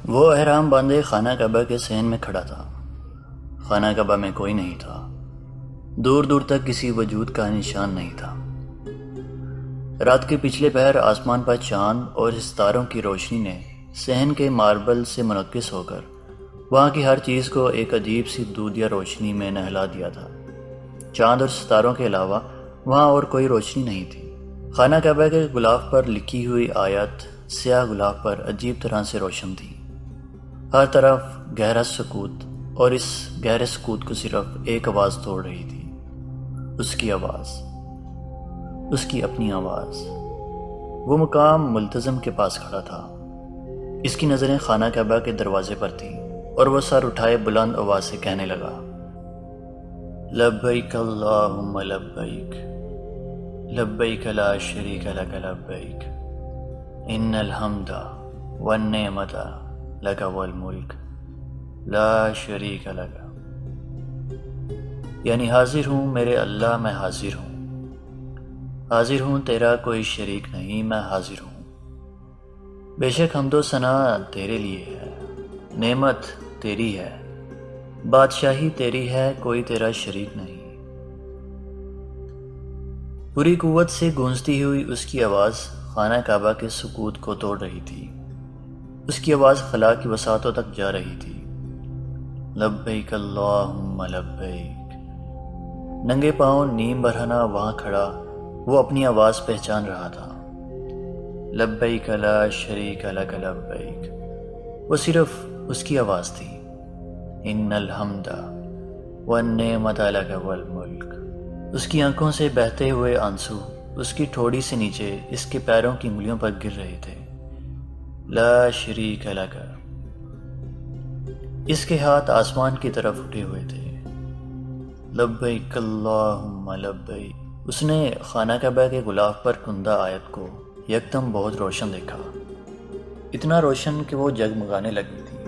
وہ احرام باندھے خانہ کعبہ کے صحن میں کھڑا تھا۔ خانہ کعبہ میں کوئی نہیں تھا، دور دور تک کسی وجود کا نشان نہیں تھا۔ رات کے پچھلے پہر آسمان پر چاند اور ستاروں کی روشنی نے صحن کے ماربل سے منعکس ہو کر وہاں کی ہر چیز کو ایک عجیب سی دودھیا روشنی میں نہلا دیا تھا۔ چاند اور ستاروں کے علاوہ وہاں اور کوئی روشنی نہیں تھی۔ خانہ کعبہ کے غلاف پر لکھی ہوئی آیت سیاہ غلاف پر عجیب طرح سے روشن تھی۔ ہر طرف گہرا سکوت، اور اس گہرے سکوت کو صرف ایک آواز توڑ رہی تھی، اس کی آواز، اس کی اپنی آواز۔ وہ مقام ملتزم کے پاس کھڑا تھا۔ اس کی نظریں خانہ کعبہ کے دروازے پر تھیں، اور وہ سر اٹھائے بلند آواز سے کہنے لگا، لبیک اللہم لبیک، لبیک لا شریک لک لبیک، ان الحمد والنعمت لک والملک لا شریک لک۔ یعنی حاضر ہوں میرے اللہ، میں حاضر ہوں، حاضر ہوں تیرا کوئی شریک نہیں، میں حاضر ہوں۔ بے شک حمد و ثنا تیرے لیے ہے، نعمت تیری ہے، بادشاہی تیری ہے، کوئی تیرا شریک نہیں۔ پوری قوت سے گونجتی ہوئی اس کی آواز خانہ کعبہ کے سکوت کو توڑ رہی تھی۔ اس کی آواز خلا کی وسعتوں تک جا رہی تھی۔ لبیک اللہم لبیک۔ ننگے پاؤں نیم برہنہ وہاں کھڑا وہ اپنی آواز پہچان رہا تھا۔ لبیک لا شریک لک لبیک، وہ صرف اس کی آواز تھی۔ ان الحمد والنعمت لک والملک۔ اس کی آنکھوں سے بہتے ہوئے آنسو اس کی ٹھوڑی سے نیچے اس کے پیروں کی انگلیوں پر گر رہے تھے۔ لا شریک لک۔ اس کے ہاتھ آسمان کی طرف اٹھے ہوئے تھے۔ لبیک اللہم لبیک۔ اس نے خانہ کعبہ کے غلاف پر کندہ آیت کو یکدم بہت روشن دیکھا، اتنا روشن کہ وہ جگمگانے لگی تھی۔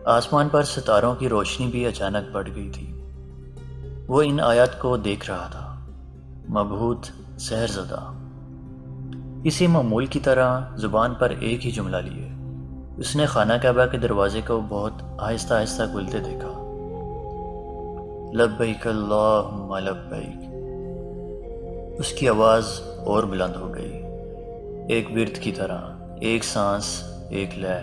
آسمان پر ستاروں کی روشنی بھی اچانک بڑھ گئی تھی۔ وہ ان آیات کو دیکھ رہا تھا، مبہوت، سحر زدہ۔ کسی معمول کی طرح زبان پر ایک ہی جملہ لیے اس نے خانہ کعبہ کے دروازے کو بہت آہستہ آہستہ کھلتے دیکھا۔ لبیک اللہم لبیک۔ اس کی آواز اور بلند ہو گئی، ایک ورد کی طرح، ایک سانس، ایک لے۔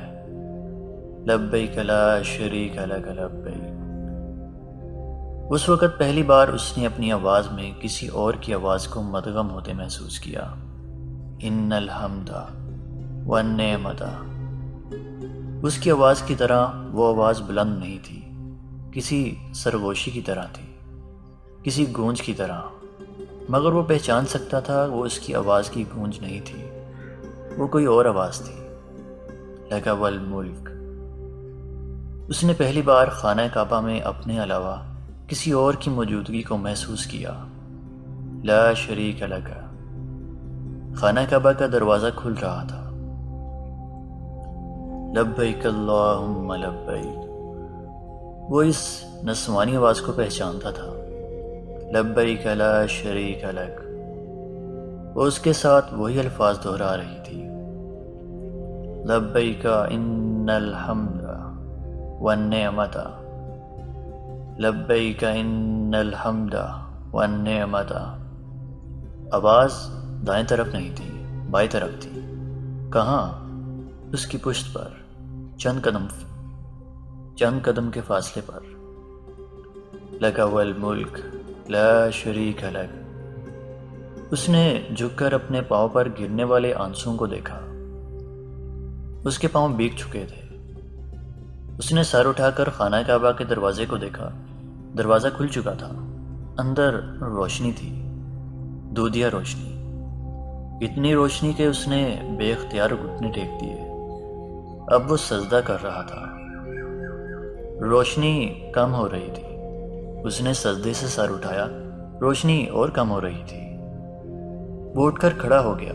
لبیک لا شریک لک لبیک۔ اس وقت پہلی بار اس نے اپنی آواز میں کسی اور کی آواز کو مدغم ہوتے محسوس کیا۔ ان الحمد والنعمت۔ اس کی آواز کی طرح وہ آواز بلند نہیں تھی، کسی سرگوشی کی طرح تھی، کسی گونج کی طرح، مگر وہ پہچان سکتا تھا وہ اس کی آواز کی گونج نہیں تھی، وہ کوئی اور آواز تھی۔ لک والملک۔ اس نے پہلی بار خانہ کعبہ میں اپنے علاوہ کسی اور کی موجودگی کو محسوس کیا۔ لا شریک لک۔ خانہ کعبہ کا دروازہ کھل رہا تھا۔ لبیک اللہم لبیک۔ وہ اس نسوانی آواز کو پہچانتا تھا۔ لبیک لا شریک لک۔ وہ اس کے ساتھ وہی الفاظ دہرا رہی تھی۔ لبیک ان الحمد والنعمت، لبیک ان الحمد والنعمت۔ آواز دائیں طرف نہیں تھی، بائیں طرف تھی۔ کہاں؟ اس کی پشت پر، چند قدم کے فاصلے پر۔ لک والملک لا شریک لک۔ اس نے جھک کر اپنے پاؤں پر گرنے والے آنسوؤں کو دیکھا۔ اس کے پاؤں بھیگ چکے تھے۔ اس نے سر اٹھا کر خانہ کعبہ کے دروازے کو دیکھا۔ دروازہ کھل چکا تھا۔ اندر روشنی تھی، دودھیا روشنی، اتنی روشنی کہ اس نے بے اختیار گھٹنے ٹیک دیے۔ اب وہ سجدہ کر رہا تھا۔ روشنی کم ہو رہی تھی۔ اس نے سجدے سے سر اٹھایا، روشنی اور کم ہو رہی تھی۔ وہ اٹھ کر کھڑا ہو گیا۔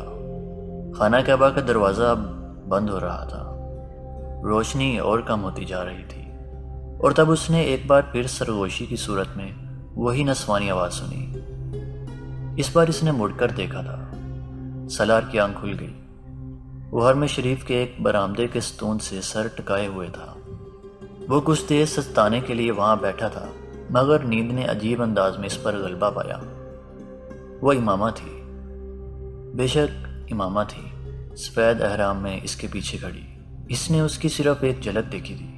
خانہ کعبہ کا دروازہ اب بند ہو رہا تھا، روشنی اور کم ہوتی جا رہی تھی، اور تب اس نے ایک بار پھر سرگوشی کی صورت میں وہی نسوانی آواز سنی۔ اس بار اس نے مڑ کر دیکھا تھا۔ سالار کی آنکھ کھل گئی۔ وہ حرم شریف کے ایک برآمدے کے ستون سے سر ٹکائے ہوئے تھا۔ وہ کچھ دیر سستانے کے لیے وہاں بیٹھا تھا، مگر نیند نے عجیب انداز میں اس پر غلبہ پایا۔ وہ امامہ تھی، بے شک امامہ تھی، سفید احرام میں اس کے پیچھے کھڑی۔ اس نے اس کی صرف ایک جھلک دیکھی تھی،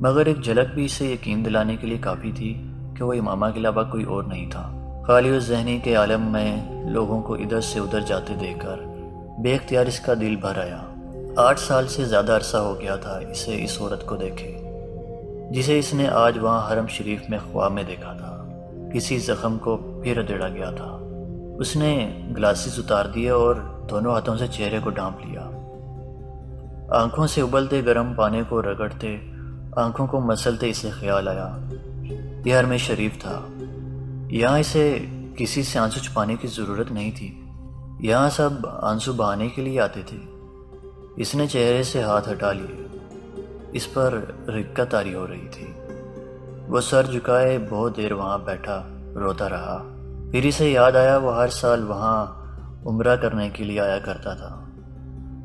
مگر ایک جھلک بھی اسے یقین دلانے کے لیے کافی تھی کہ وہ امامہ کے علاوہ کوئی اور نہیں تھا۔ خالی و ذہنی کے عالم میں لوگوں کو ادھر سے ادھر جاتے دیکھ کر بے اختیار اس کا دل بھر آیا۔ 8 سال سے زیادہ عرصہ ہو گیا تھا اسے اس عورت کو دیکھے، جسے اس نے آج وہاں حرم شریف میں خواب میں دیکھا تھا۔ کسی زخم کو پھر ادھیڑا گیا تھا۔ اس نے گلاسز اتار دیے اور دونوں ہاتھوں سے چہرے کو ڈھانپ لیا۔ آنکھوں سے ابلتے گرم پانی کو رگڑتے، آنکھوں کو مسلتے اسے خیال آیا، یہ حرم شریف تھا۔ یہاں اسے کسی سے آنسو چھپانے کی ضرورت نہیں تھی، یہاں سب آنسو بہانے کے لیے آتے تھے۔ اس نے چہرے سے ہاتھ ہٹا لیے، اس پر رکت طاری ہو رہی تھی۔ وہ سر جھکائے بہت دیر وہاں بیٹھا روتا رہا۔ پھر اسے یاد آیا وہ ہر سال وہاں عمرہ کرنے کے لیے آیا کرتا تھا۔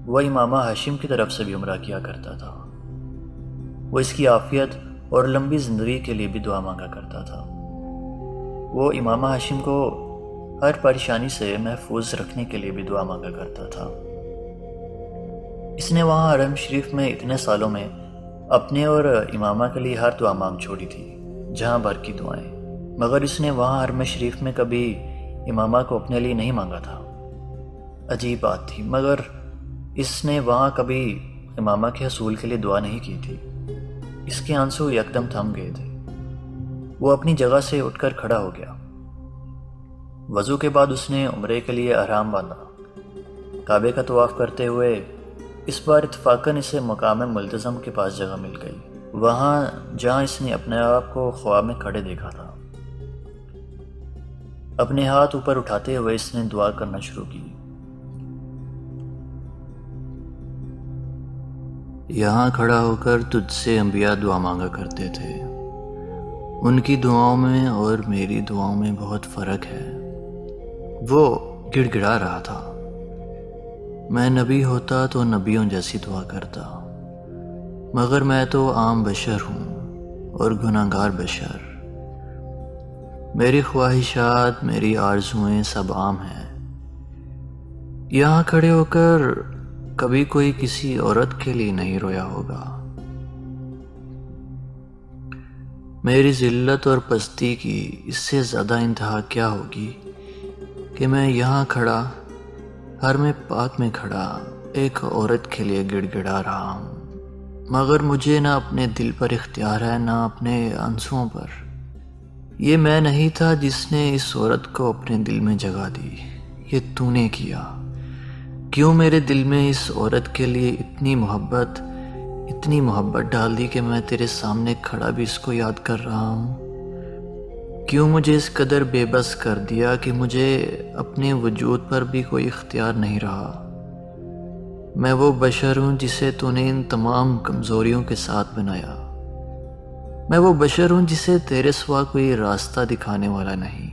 وہ امامہ ہاشم کی طرف سے بھی عمرہ کیا کرتا تھا۔ وہ اس کی عافیت اور لمبی زندگی کے لیے بھی دعا مانگا کرتا تھا۔ وہ امامہ ہاشم کو ہر پریشانی سے محفوظ رکھنے کے لیے بھی دعا مانگا کرتا تھا۔ اس نے وہاں حرم شریف میں اتنے سالوں میں اپنے اور امامہ کے لیے ہر دعا مانگ چھوڑی تھی، جہاں بھر کی دعائیں، مگر اس نے وہاں حرم شریف میں کبھی امامہ کو اپنے لیے نہیں مانگا تھا۔ عجیب بات تھی، مگر اس نے وہاں کبھی امامہ کے حصول کے لیے دعا نہیں کی تھی۔ اس کے آنسو یکدم تھم گئے تھے۔ وہ اپنی جگہ سے اٹھ کر کھڑا ہو گیا۔ وضو کے بعد اس نے عمرے کے لیے احرام باندھا۔ کعبے کا طواف کرتے ہوئے اس بار اتفاقاً اسے مقام ملتزم کے پاس جگہ مل گئی، وہاں جہاں اس نے اپنے آپ کو خواب میں کھڑے دیکھا تھا۔ اپنے ہاتھ اوپر اٹھاتے ہوئے اس نے دعا کرنا شروع کی۔ یہاں کھڑا ہو کر تجھ سے انبیاء دعا مانگا کرتے تھے، ان کی دعاؤں میں اور میری دعاؤں میں بہت فرق ہے۔ وہ گڑ گڑا رہا تھا۔ میں نبی ہوتا تو نبیوں جیسی دعا کرتا، مگر میں تو عام بشر ہوں اور گناہگار بشر۔ میری خواہشات، میری آرزوئیں سب عام ہیں۔ یہاں کھڑے ہو کر کبھی کوئی کسی عورت کے لیے نہیں رویا ہوگا۔ میری ذلت اور پستی کی اس سے زیادہ انتہا کیا ہوگی کہ میں یہاں کھڑا، حرم پاک میں کھڑا، ایک عورت کے لیے گڑ گڑا رہا ہوں، مگر مجھے نہ اپنے دل پر اختیار ہے نہ اپنے آنسوؤں پر۔ یہ میں نہیں تھا جس نے اس عورت کو اپنے دل میں جگہ دی، یہ تو نے کیا۔ کیوں میرے دل میں اس عورت کے لیے اتنی محبت ڈال دی کہ میں تیرے سامنے کھڑا بھی اس کو یاد کر رہا ہوں؟ کیوں مجھے اس قدر بے بس کر دیا کہ مجھے اپنے وجود پر بھی کوئی اختیار نہیں رہا؟ میں وہ بشر ہوں جسے تو نے ان تمام کمزوریوں کے ساتھ بنایا۔ میں وہ بشر ہوں جسے تیرے سوا کوئی راستہ دکھانے والا نہیں،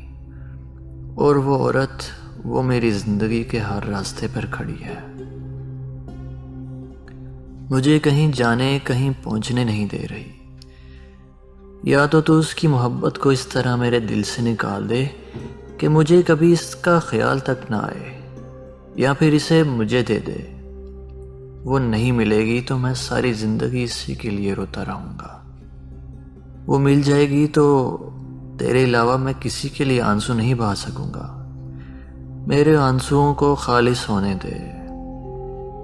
اور وہ عورت، وہ میری زندگی کے ہر راستے پر کھڑی ہے، مجھے کہیں جانے کہیں پہنچنے نہیں دے رہی۔ یا تو اس کی محبت کو اس طرح میرے دل سے نکال دے کہ مجھے کبھی اس کا خیال تک نہ آئے، یا پھر اسے مجھے دے دے۔ وہ نہیں ملے گی تو میں ساری زندگی اسی کے لیے روتا رہوں گا۔ وہ مل جائے گی تو تیرے علاوہ میں کسی کے لیے آنسو نہیں بہا سکوں گا۔ میرے آنسوؤں کو خالص ہونے دے۔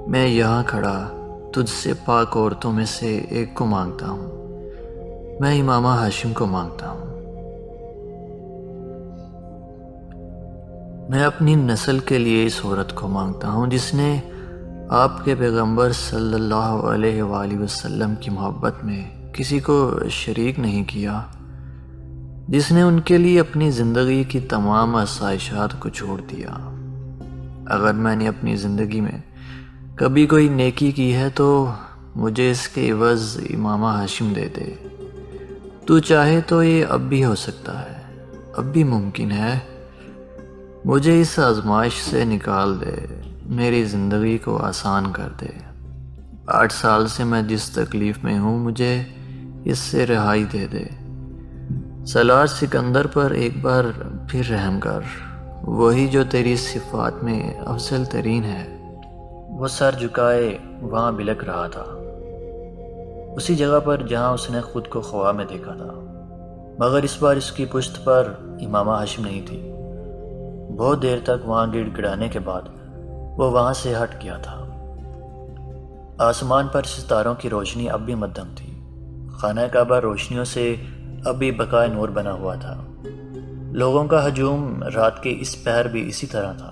میں یہاں کھڑا تجھ سے پاک عورتوں میں سے ایک کو مانگتا ہوں، میں امامہ ہاشم کو مانگتا ہوں۔ میں اپنی نسل کے لیے اس عورت کو مانگتا ہوں جس نے آپ کے پیغمبر صلی اللہ علیہ وآلہ وسلم کی محبت میں کسی کو شریک نہیں کیا، جس نے ان کے لیے اپنی زندگی کی تمام آسائشات کو چھوڑ دیا۔ اگر میں نے اپنی زندگی میں کبھی کوئی نیکی کی ہے تو مجھے اس کے عوض امامہ ہاشم دے دے۔ تو چاہے تو یہ اب بھی ہو سکتا ہے، اب بھی ممکن ہے۔ مجھے اس آزمائش سے نکال دے، میری زندگی کو آسان کر دے۔ 8 سال سے میں جس تکلیف میں ہوں مجھے اس سے رہائی دے دے۔ سالار سکندر پر ایک بار پھر رحم کر، وہی جو تیری صفات میں افضل ترین ہے۔ وہ سر جھکائے وہاں بلک رہا تھا، اسی جگہ پر جہاں اس نے خود کو خواب میں دیکھا تھا، مگر اس بار اس کی پشت پر امامہ ہاشم نہیں تھی۔ بہت دیر تک وہاں گڑ گڑانے کے بعد وہ وہاں سے ہٹ گیا تھا۔ آسمان پر ستاروں کی روشنی اب بھی مدھم تھی۔ خانہ کعبہ روشنیوں سے اب بھی بقائے نور بنا ہوا تھا۔ لوگوں کا ہجوم رات کے اس پہر بھی اسی طرح تھا۔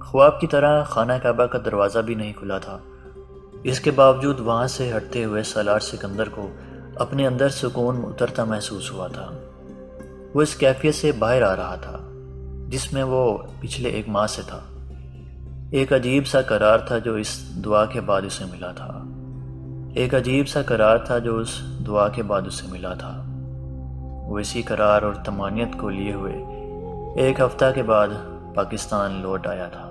خواب کی طرح خانہ کعبہ کا دروازہ بھی نہیں کھلا تھا۔ اس کے باوجود وہاں سے ہٹتے ہوئے سالار سکندر کو اپنے اندر سکون اترتا محسوس ہوا تھا۔ وہ اس کیفیت سے باہر آ رہا تھا جس میں وہ پچھلے 1 ماہ سے تھا۔ ایک عجیب سا قرار تھا جو اس دعا کے بعد اسے ملا تھا۔ ایک عجیب سا قرار تھا جو اس دعا کے بعد اسے ملا تھا۔ وہ اسی قرار اور طمانینت کو لیے ہوئے 1 ہفتہ کے بعد پاکستان لوٹ آیا تھا۔